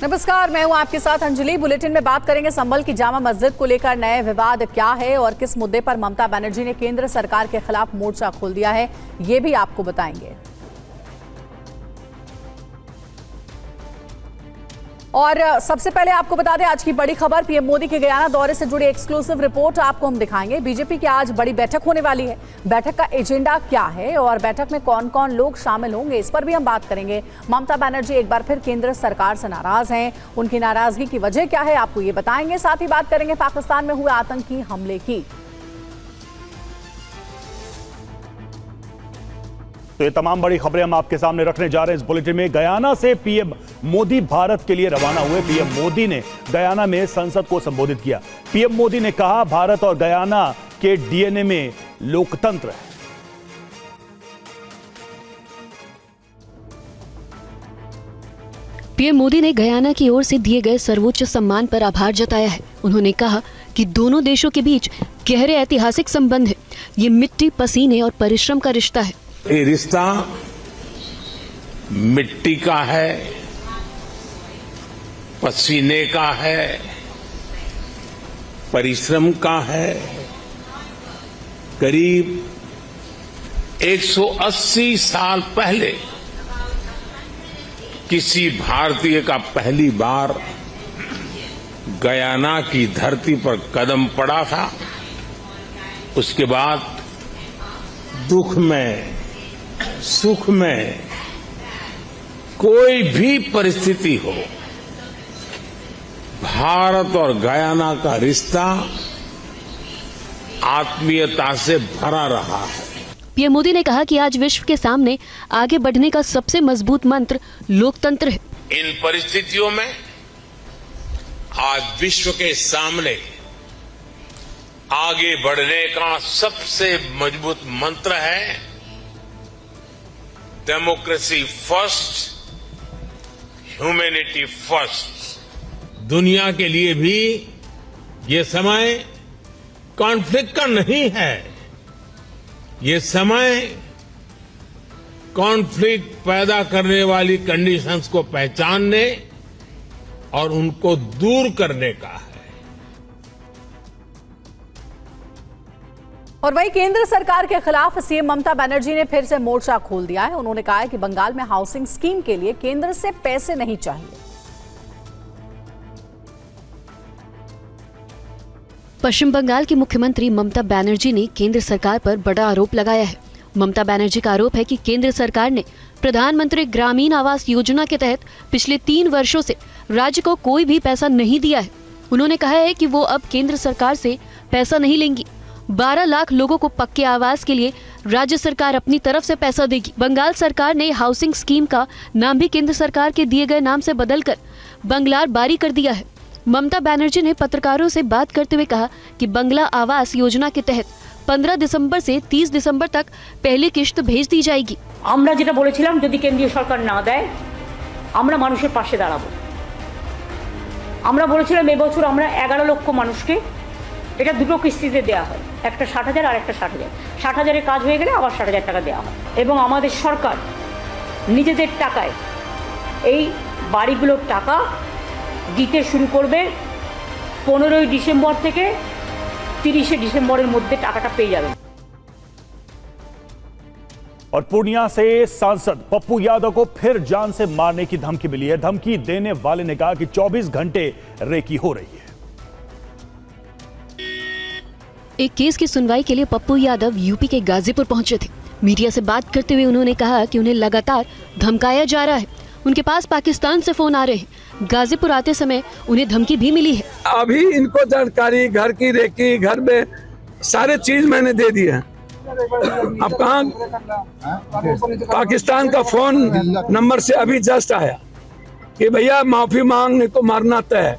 नमस्कार, मैं हूं आपके साथ अंजलि। बुलेटिन में बात करेंगे संभल की जामा मस्जिद को लेकर नए विवाद क्या है और किस मुद्दे पर ममता बनर्जी ने केंद्र सरकार के खिलाफ मोर्चा खोल दिया है, ये भी आपको बताएंगे। और सबसे पहले आपको बता दें आज की बड़ी खबर, पीएम मोदी के गयाना दौरे से जुड़ी एक्सक्लूसिव रिपोर्ट आपको हम दिखाएंगे। बीजेपी की आज बड़ी बैठक होने वाली है। बैठक का एजेंडा क्या है और बैठक में कौन कौन लोग शामिल होंगे, इस पर भी हम बात करेंगे। ममता बनर्जी एक बार फिर केंद्र सरकार से नाराज हैं, उनकी नाराजगी की वजह क्या है आपको ये बताएंगे। साथ ही बात करेंगे पाकिस्तान में हुए आतंकी हमले की। तो ये तमाम बड़ी खबरें हम आपके सामने रखने जा रहे हैं इस बुलेटिन में। गयाना से पीएम मोदी भारत के लिए रवाना हुए। पीएम मोदी ने गयाना में संसद को संबोधित किया। पीएम मोदी ने कहा भारत और गयाना के डीएनए में लोकतंत्र है। पीएम मोदी ने गयाना की ओर से दिए गए सर्वोच्च सम्मान पर आभार जताया है। उन्होंने कहा कि दोनों देशों के बीच गहरे ऐतिहासिक संबंध है। ये मिट्टी, पसीने और परिश्रम का रिश्ता है। ये रिश्ता मिट्टी का है, पसीने का है, परिश्रम का है। करीब 180 साल पहले किसी भारतीय का पहली बार गयाना की धरती पर कदम पड़ा था। उसके बाद दुख में सुख में कोई भी परिस्थिति हो, भारत और गयाना का रिश्ता आत्मीयता से भरा रहा है। पीएम मोदी ने कहा कि आज विश्व के सामने आगे बढ़ने का सबसे मजबूत मंत्र लोकतंत्र है। इन परिस्थितियों में आज विश्व के सामने आगे बढ़ने का सबसे मजबूत मंत्र है डेमोक्रेसी फर्स्ट, ह्यूमैनिटी फर्स्ट। दुनिया के लिए भी ये समय कॉन्फ्लिक्ट का नहीं है। ये समय कॉन्फ्लिक्ट पैदा करने वाली कंडीशंस को पहचानने और उनको दूर करने का है। और वही केंद्र सरकार के खिलाफ सीएम ममता बनर्जी ने फिर से मोर्चा खोल दिया है। उन्होंने कहा है कि बंगाल में हाउसिंग स्कीम के लिए केंद्र से पैसे नहीं चाहिए। पश्चिम बंगाल की मुख्यमंत्री ममता बनर्जी ने केंद्र सरकार पर बड़ा आरोप लगाया है। ममता बनर्जी का आरोप है कि केंद्र सरकार ने प्रधानमंत्री ग्रामीण आवास योजना के तहत पिछले 3 वर्षों से राज्य को कोई भी पैसा नहीं दिया है। उन्होंने कहा है कि वो अब केंद्र सरकार से पैसा नहीं लेंगी। 12 लाख लोगों को पक्के आवास के लिए राज्य सरकार अपनी तरफ से पैसा देगी। बंगाल सरकार ने हाउसिंग स्कीम का नाम भी केंद्र सरकार के दिए गए नाम से बदलकर बंगलार बारी कर दिया है। ममता बनर्जी ने पत्रकारों से बात करते हुए कहा कि बंगला आवास योजना के तहत 15 दिसंबर से 30 दिसंबर तक पहली किश्त भेज दी जाएगी। আমরা যেটা বলেছিলাম যদি কেন্দ্রীয় সরকার না দেয় আমরা মানুষের পাশে দাঁড়াবো। আমরা বলেছিলাম এবছর আমরা 11 লক্ষ মানুষকে এটা দুটো কিস্তিতে দেওয়া হয়, একটা 60,000 আর একটা 60,000। 60,000 এর কাজ হয়ে গেলে আবার 60,000 টাকা দেওয়া হয় এবং আমাদের সরকার নিজেদের টাকায় এই বাড়িগুলোর টাকা দিতে শুরু করবে। 15 ডিসেম্বর থেকে 30 ডিসেম্বরের মধ্যে টাকাটা পেয়ে যাবেন। और पूर्णिया से सांसद पप्पू यादव को फिर जान से मारने की धमकी मिली है। धमकी देने वाले ने कहा कि 24 घंटे रेकी हो रही है। एक केस की सुनवाई के लिए पप्पू यादव यूपी के गाजीपुर पहुंचे थे। मीडिया से बात करते हुए उन्होंने कहा कि उन्हें लगातार धमकाया जा रहा है। उनके पास पाकिस्तान से फोन आ रहे हैं। गाजीपुर आते समय उन्हें धमकी भी मिली है। अभी इनको जानकारी घर की रेकी, घर में सारे चीज मैंने दे दिए हैं। अब कहाँ पाकिस्तान का फोन नंबर से अभी जस्ट आया कि भैया माफी मांगने को मारना तय है।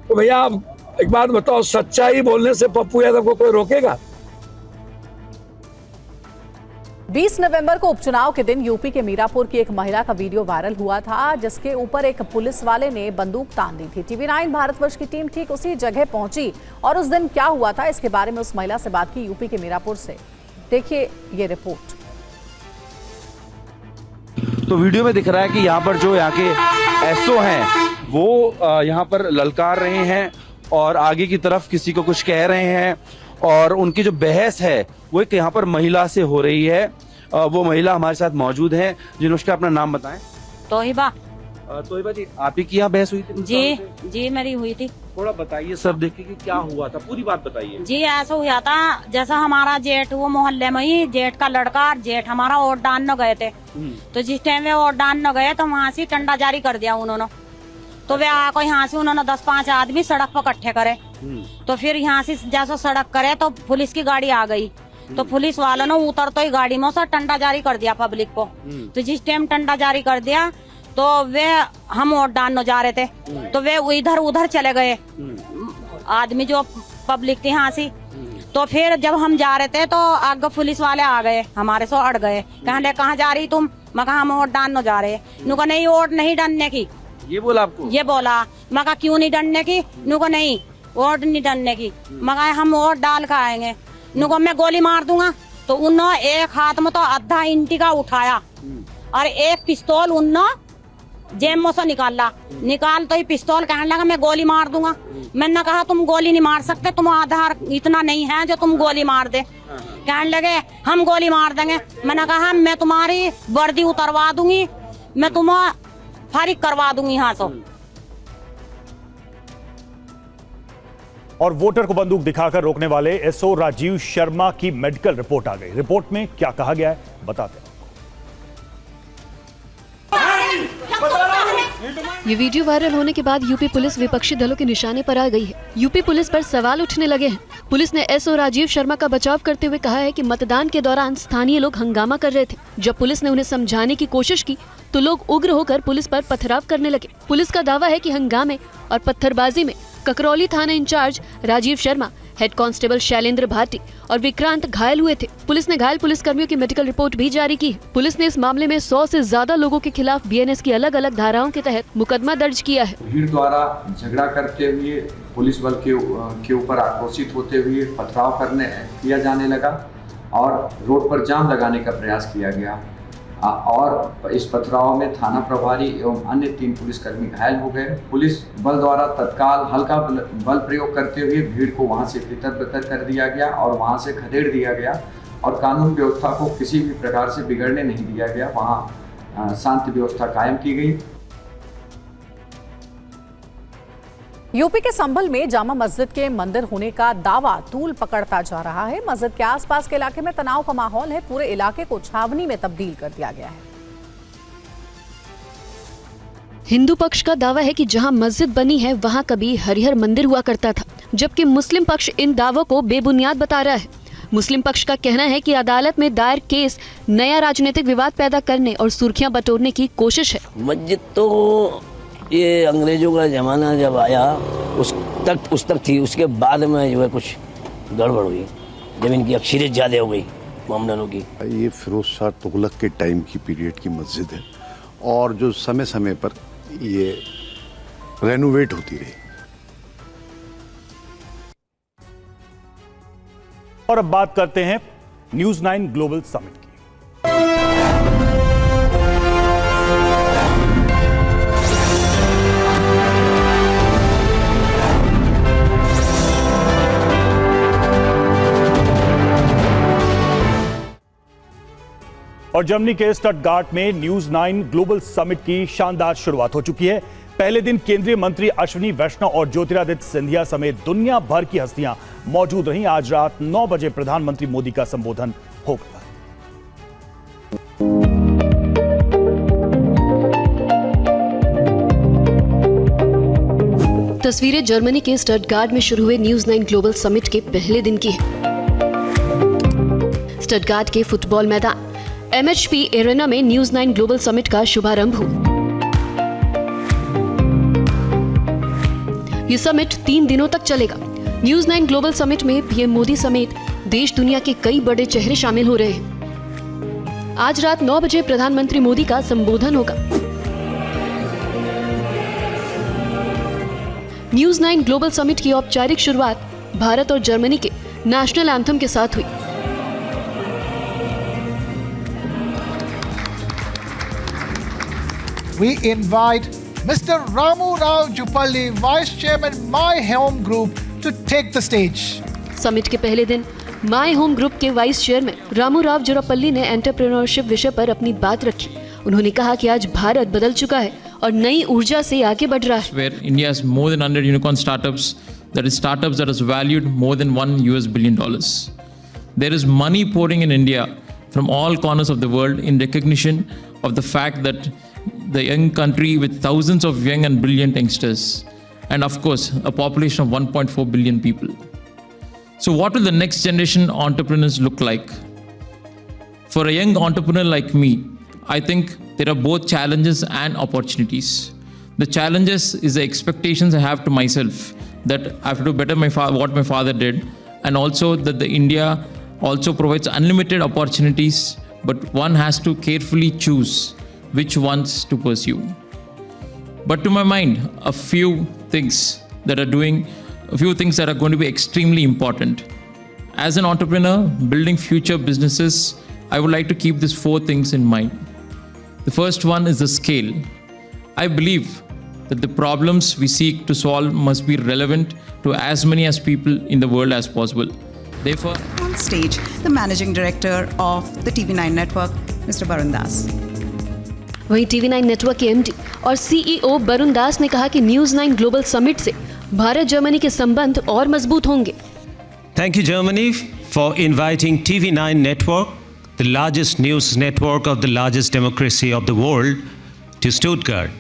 तो भैया आप एक बात बताओ, सच्चाई बोलने से पप्पू यादव को कोई रोकेगा? 20 नवंबर को उपचुनाव के दिन यूपी के मीरापुर की एक महिला का वीडियो वायरल हुआ था, जिसके ऊपर एक पुलिस वाले ने बंदूक तान दी थी। TV9 भारतवर्ष की टीम ठीक उसी जगह पहुंची और उस दिन क्या हुआ था इसके बारे में उस महिला से बात की यूपी के मीरापुर से। देखिए ये रिपोर्ट। तो वीडियो में दिख रहा है कि यहाँ पर जो यहाँ के एसओ हैं वो यहाँ पर ललकार रहे हैं और आगे की तरफ किसी को कुछ कह रहे हैं, और उनकी जो बहस है वो एक यहाँ पर महिला से हो रही है। वो महिला हमारे साथ मौजूद हैं, जिन्होंने अपना नाम बताएं। तोहिबा। तोहिबा जी, आप ही की यहाँ बहस हुई थी? जी मेरी हुई थी। थोड़ा बताइए सब देखिए कि क्या हुआ था, पूरी बात बताइए। जी ऐसा हुआ था, जैसा हमारा जेठ वो मोहल्ले में ही जेठ का लड़का और जेठ हमारा वोट डालने गए थे। तो जिस टाइम वे वोट डालने गए तो वहाँ से टंडा जारी कर दिया उन्होंने। तो वे आको यहाँ से उन्होंने 10-5 आदमी सड़क पर इकट्ठे करे। तो फिर यहाँ से जैसा सड़क करे तो पुलिस की गाड़ी आ गई। तो पुलिस वालों ने उतरते ही गाड़ी में से टंडा जारी कर दिया पब्लिक को। तो जिस टाइम टंडा जारी कर दिया तो वे हम वोट डालने जा रहे थे, तो वे इधर उधर चले गए आदमी जो पब्लिक थी यहाँ से। तो फिर जब हम जा रहे थे तो आगे पुलिस वाले आ गए, हमारे से अड़ गए, कहने कहाँ जा रही तुम? मैं कहा हम वोट डालने जा रहे हैं। नुको नहीं वोट नहीं डालने की। ये बोला आपको? ये बोला। मैं कहा क्यों नहीं डालने की? नुको नहीं वोट नहीं डालने की। मैं कहा हम वोट डाल कर आएंगे। नुको मैं गोली मार दूंगा। तो उन्होंने एक हाथ में तो आधा इंटी का उठाया और एक पिस्तौल उन्होंने जेब में से निकाल तो ही पिस्तौल, कहने लगा मैं गोली मार दूंगा। मैंने कहा तुम गोली नहीं मार सकते, तुम आधार इतना नहीं है जो तुम गोली मार दे। कहने लगे हम गोली मार देंगे। मैंने कहा मैं तुम्हारी वर्दी उतरवा दूंगी, मैं तुम्हें फारिग करवा दूंगी यहाँ से। और वोटर को बंदूक दिखाकर रोकने वाले एसओ राजीव शर्मा की मेडिकल रिपोर्ट आ गई। रिपोर्ट में क्या कहा गया है बताते हैं। ये वीडियो वायरल होने के बाद यूपी पुलिस विपक्षी दलों के निशाने पर आ गई है। यूपी पुलिस पर सवाल उठने लगे हैं। पुलिस ने एसओ राजीव शर्मा का बचाव करते हुए कहा है कि मतदान के दौरान स्थानीय लोग हंगामा कर रहे थे। जब पुलिस ने उन्हें समझाने की कोशिश की तो लोग उग्र होकर पुलिस पर पथराव करने लगे। पुलिस का दावा है कि हंगामे और पत्थरबाजी में ककरौली थाना incharge Rajeev Sharma, head constable Shailendra Bhati और विक्रांत घायल हुए थे। पुलिस ने घायल पुलिसकर्मियों की मेडिकल रिपोर्ट भी जारी की। पुलिस ने इस मामले में 100 से ज्यादा लोगों के खिलाफ बीएनएस की अलग अलग धाराओं के तहत मुकदमा दर्ज किया है। भीड़ द्वारा झगड़ा करते हुए पुलिस बल के ऊपर आक्रोशित होते हुए पथराव किया जाने लगा और रोड पर जाम लगाने का प्रयास किया गया और इस पथराव में थाना प्रभारी एवं अन्य 3 पुलिसकर्मी घायल हो गए। पुलिस बल द्वारा तत्काल हल्का बल प्रयोग करते हुए भीड़ को वहां से तितर-बितर कर दिया गया और वहां से खदेड़ दिया गया और कानून व्यवस्था को किसी भी प्रकार से बिगड़ने नहीं दिया गया। वहां शांति व्यवस्था कायम की गई। यूपी के संभल में जामा मस्जिद के मंदिर होने का दावा तूल पकड़ता जा रहा है। मस्जिद के आसपास के इलाके में तनाव का माहौल है। पूरे इलाके को छावनी में तब्दील कर दिया गया है। हिंदू पक्ष का दावा है कि जहां मस्जिद बनी है वहां कभी हरिहर मंदिर हुआ करता था, जबकि मुस्लिम पक्ष इन दावों को बेबुनियाद बता रहा है। मुस्लिम पक्ष का कहना है कि अदालत में दायर केस नया राजनीतिक विवाद पैदा करने और सुर्खियां बटोरने की कोशिश है। मस्जिद तो ये अंग्रेजों का जमाना जब आया उस तक थी, उसके बाद में जो है कुछ गड़बड़ हुई, जब इनकी अक्सरियत ज़्यादा हो गई मोमडनों की। ये फिरोज शाह तुगलक के टाइम की पीरियड की मस्जिद है और जो समय समय पर ये रेनोवेट होती रही। और अब बात करते हैं न्यूज़ 9 ग्लोबल समिट की। और जर्मनी के स्टटगार्ट में न्यूज़ 9 ग्लोबल समिट की शानदार शुरुआत हो चुकी है। पहले दिन केंद्रीय मंत्री अश्विनी वैष्णव और ज्योतिरादित्य सिंधिया समेत दुनिया भर की हस्तियां मौजूद रहीं। आज रात 9 बजे प्रधानमंत्री मोदी का संबोधन होगा। तस्वीरें जर्मनी के स्टटगार्ट में शुरू हुए न्यूज़ 9 ग्लोबल समिट के पहले दिन की है। स्टटगार्ट के फुटबॉल मैदान MHP एरेना में न्यूज़ 9 ग्लोबल समिट का शुभारंभ हुआ। ये समिट 3 दिनों तक चलेगा। न्यूज़ 9 ग्लोबल समिट में पीएम मोदी समेत देश दुनिया के कई बड़े चेहरे शामिल हो रहे हैं। आज रात 9 बजे प्रधानमंत्री मोदी का संबोधन होगा। न्यूज़ 9 ग्लोबल समिट की औपचारिक शुरुआत भारत और जर्मनी के नेशनल एंथम के साथ हुई। We invite Mr. Ramu Rao Jupalli, Vice Chairman My Home Group, to take the stage. Summit के पहले दिन माय होम ग्रुप के वाइस चेयरमैन रामू राव जुरापल्ली ने एंटरप्रेन्योरशिप विषय पर अपनी बात रखी। उन्होंने कहा कि आज भारत बदल चुका है और नई ऊर्जा से आगे बढ़ रहा है। Where India has more than 100 unicorn startups, that is startups that is valued more than $1 billion. There is money pouring in India from all corners of the world in recognition of the fact that the young country with thousands of young and brilliant youngsters, and of course a population of 1.4 billion people. So what will the next generation entrepreneurs look like? For a young entrepreneur like me, I think there are both challenges and opportunities. The challenges is the expectations I have to myself, that I have to do better what my father did, and also that the India also provides unlimited opportunities, but one has to carefully choose which ones to pursue. But to my mind, a few things that are going to be extremely important. As an entrepreneur building future businesses, I would like to keep these 4 things in mind. The first one is the scale. I believe that the problems we seek to solve must be relevant to as many as people in the world as possible. Therefore, on stage, the managing director of the TV9 network, Mr. Barun Das. वहीं TV9 network के MD और CEO Varun दास ने कहा कि news 9 global summit से Bharat Germany के संबंध और मजबूत होंगे। Thank you, Germany, for inviting TV9 network, the largest news network of the largest democracy of the world, to Stuttgart.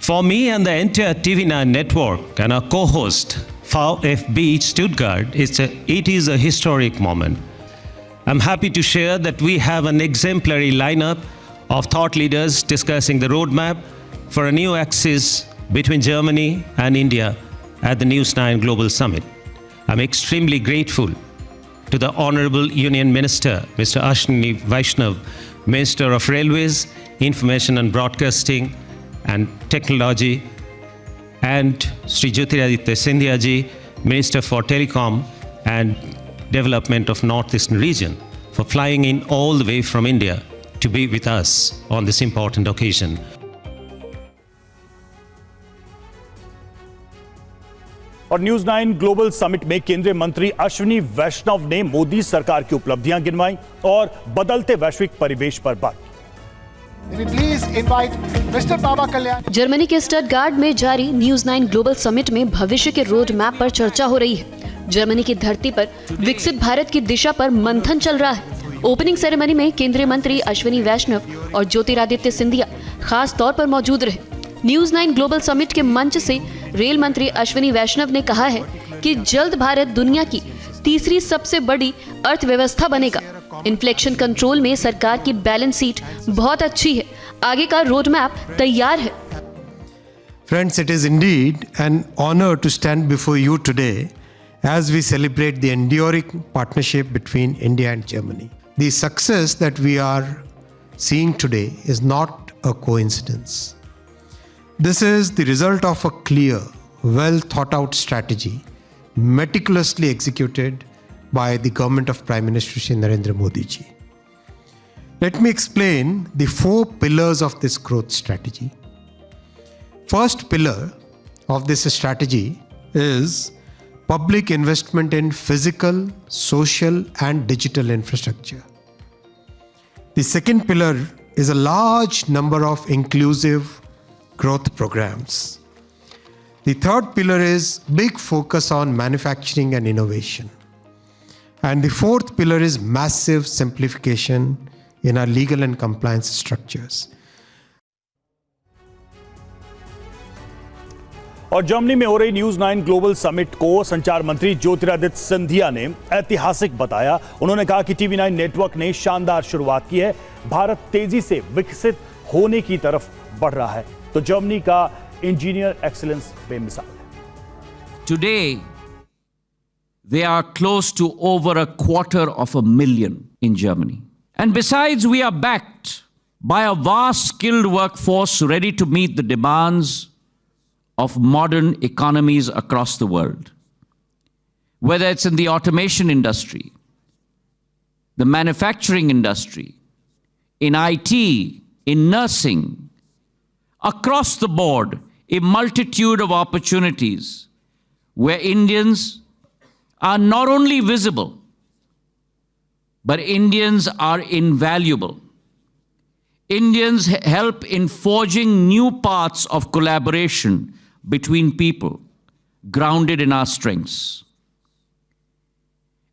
For me and the entire TV9 network and our co-host, VfB Stuttgart, it is a historic moment. I'm happy to share that we have an exemplary lineup of thought leaders discussing the roadmap for a new axis between Germany and India at the News 9 Global Summit. I'm extremely grateful to the Honorable Union Minister, Mr. Ashwini Vaishnav, Minister of Railways, Information and Broadcasting and Technology, and Sri Jyotiraditya Scindia ji, Minister for Telecom and Development of Northeastern Region, for flying in all the way from India to be with us on this important occasion. और news 9 global summit में केंद्रीय मंत्री अश्विनी वैष्णव ने मोदी सरकार की उपलब्धियां गिनवाई और बदलते वैश्विक परिवेश पर बात की। जर्मनी के स्टटगार्ट में जारी न्यूज़ 9 ग्लोबल समिट में भविष्य के रोड मैप पर चर्चा हो रही है। जर्मनी की धरती पर विकसित भारत की दिशा पर मंथन चल रहा है। ओपनिंग सेरेमनी में केंद्रीय मंत्री अश्विनी वैष्णव और ज्योतिरादित्य सिंधिया खास तौर पर मौजूद रहे। न्यूज़ 9 ग्लोबल समिट के मंच से रेल मंत्री अश्विनी वैष्णव ने कहा है कि जल्द भारत दुनिया की तीसरी सबसे बड़ी अर्थव्यवस्था बनेगा। इन्फ्लेशन कंट्रोल में सरकार की बैलेंस शीट बहुत अच्छी है। आगे का रोड मैप तैयार है। Friends, it is indeed an honor to stand before you today as we celebrate the enduring partnership between India and Germany. The success that we are seeing today is not a coincidence. This is the result of a clear, well thought out strategy, meticulously executed by the government of Prime Minister Shri Narendra Modi ji. Let me explain the 4 pillars of this growth strategy. First pillar of this strategy is public investment in physical, social, and digital infrastructure. The second pillar is a large number of inclusive growth programs. The third pillar is big focus on manufacturing and innovation. And the fourth pillar is massive simplification in our legal and compliance structures. और Germany में हो रही news 9 global summit को संचार मंत्री ज्योतिरादित्य सिंधिया ने ऐतिहासिक बताया। उन्होंने कहा कि TV9 नेटवर्क ने शानदार शुरुआत की है। भारत तेजी से विकसित होने की तरफ बढ़ रहा है। तो जर्मनी का इंजीनियर एक्सीलेंस बेमिसाल है। Today, they are close to over 250,000 in Germany. And besides, we are backed by a vast skilled workforce ready to meet the demands of modern economies across the world. Whether it's in the automation industry, the manufacturing industry, in IT, in nursing, across the board, a multitude of opportunities where Indians are not only visible, but Indians are invaluable. Indians help in forging new paths of collaboration between people, grounded in our strengths.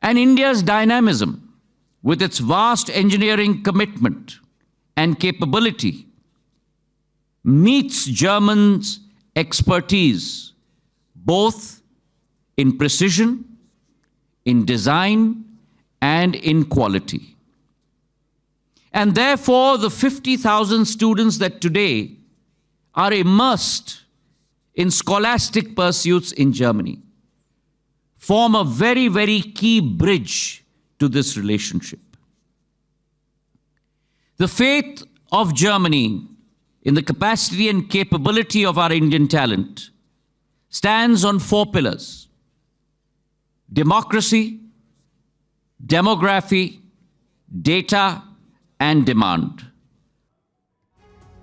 And India's dynamism, with its vast engineering commitment and capability, meets Germany's expertise both in precision, in design, and in quality. And therefore, the 50,000 students that today are immersed in scholastic pursuits in Germany form a very, very key bridge to this relationship. The faith of Germany in the capacity and capability of our Indian talent stands on 4 pillars: democracy, demography, data, and demand.